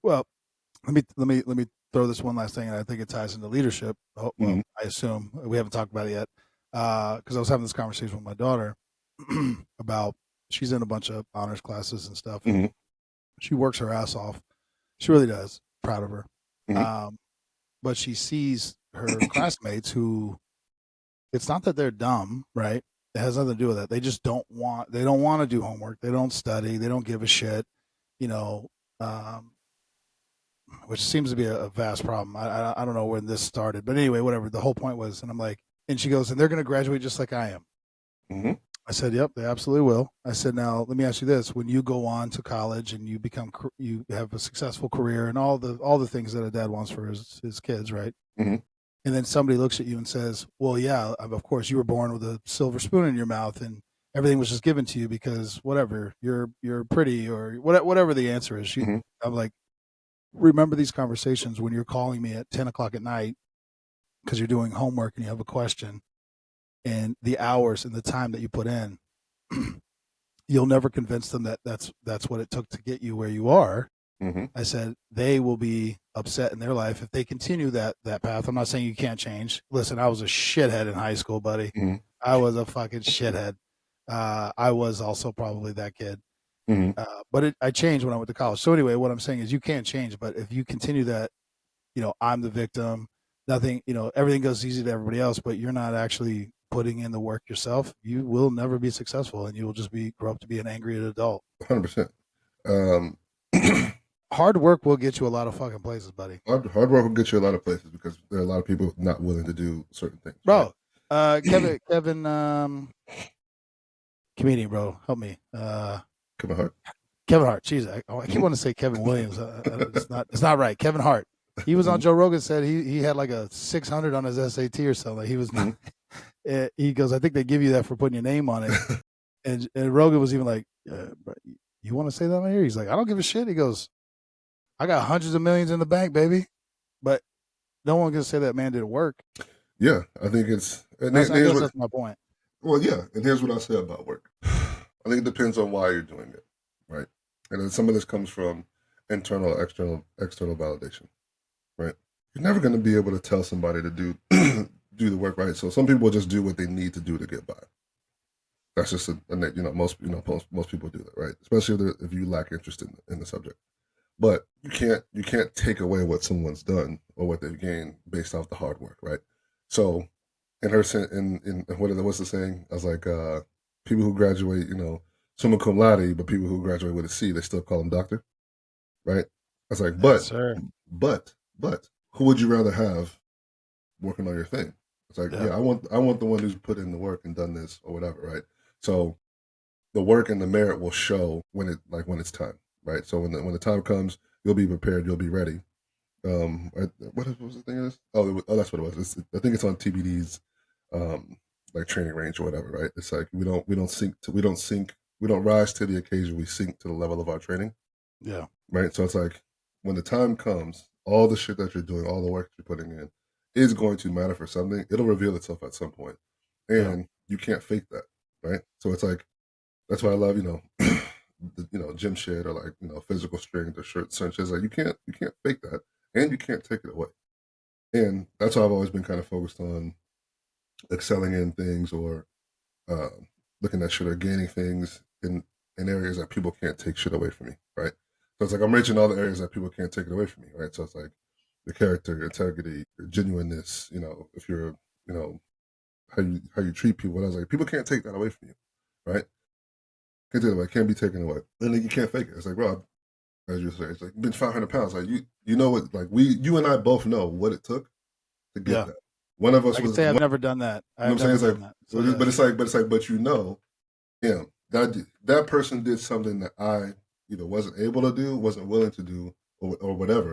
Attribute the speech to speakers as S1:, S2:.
S1: Well, let me throw this one last thing, and I think it ties into leadership. Oh, well, I assume we haven't talked about it yet because I was having this conversation with my daughter about she's in a bunch of honors classes and stuff, and she works her ass off. She really does. Proud of her. But she sees her classmates who, it's not that they're dumb, right? It has nothing to do with that. They just don't want. They don't want to do homework. They don't study. They don't give a shit. You know, which seems to be a vast problem. I don't know when this started, but anyway, whatever. The whole point was, and I'm like, and she goes, and they're going to graduate just like I am. I said, yep, they absolutely will. I said, now let me ask you this: when you go on to college and you you have a successful career and all the things that a dad wants for his kids, right? And then somebody looks at you and says, well, yeah, of course you were born with a silver spoon in your mouth and everything was just given to you because whatever, you're pretty or whatever the answer is. I'm like, remember these conversations when you're calling me at 10 o'clock at night because you're doing homework and you have a question, and the hours and the time that you put in, you'll never convince them that that's what it took to get you where you are. I said they will be upset in their life if they continue that path. I'm not saying you can't change. Listen, I was a shithead in high school, buddy. I was a fucking shithead. I was also probably that kid. But I changed when I went to college. So anyway, what I'm saying is you can't change, but if you continue that, I'm the victim, nothing, everything goes easy to everybody else, but you're not actually putting in the work yourself, you will never be successful and you will just grow up to be an angry adult.
S2: 100%.
S1: Hard work will get you a lot of fucking places, buddy.
S2: Hard work will get you a lot of places because there are a lot of people not willing to do certain things.
S1: Bro, right? Kevin, comedian, bro, help me.
S2: Kevin Hart.
S1: Kevin Hart. Jeez, I keep wanting to say Kevin Williams. It's not right. Kevin Hart. He was on Joe Rogan. Said he had like a 600 on his SAT or something. He was. He goes, I think they give you that for putting your name on it. and Rogan was even like, you want to say that on here? He's like, I don't give a shit. He goes, I got hundreds of millions in the bank, baby. But no one can say that man didn't work.
S2: Yeah, I think it's.
S1: I guess that's my point.
S2: Well, yeah, and here's what I say about work. I think it depends on why you're doing it, right? And then some of this comes from internal, external validation, right? You're never going to be able to tell somebody to do the work, right? So some people just do what they need to do to get by. That's just most people do that, right? Especially if you lack interest in the subject. But you can't take away what someone's done or what they've gained based off the hard work, right? So, what's the saying? I was like, people who graduate, summa cum laude, but people who graduate with a C, they still call them doctor, right? I was like, but who would you rather have working on your thing? It's like, I want the one who's put in the work and done this or whatever, right? So, the work and the merit will show when it's time. Right, so when the time comes, you'll be prepared. You'll be ready. What was the thing of this? Oh, that's what it was. I think it's on TBD's like training range or whatever. Right? It's like we don't rise to the occasion. We sink to the level of our training.
S1: Yeah.
S2: Right. So it's like when the time comes, all the shit that you're doing, all the work you're putting in, is going to matter for something. It'll reveal itself at some point, and you can't fake that. Right. So it's like that's why I love gym shit or like physical strength or certain shit. Like you can't fake that, and you can't take it away. And that's why I've always been kind of focused on excelling in things or looking at shit or gaining things in areas that people can't take shit away from me, right? So it's like I'm reaching all the areas that people can't take it away from me, right? So it's like your character, your integrity, your genuineness. If you're how you treat people. And I was like, people can't take that away from you, right? Can't take it away. Can't be taken away. And then you can't fake it. It's like, Rob, as you say, it's like been 500 pounds. Like you know what? Like you and I both know what it took to get that. One of us
S1: was. I've never done that.
S2: You know what I'm saying? It's like, but that person did something that I either wasn't able to do, wasn't willing to do, or whatever.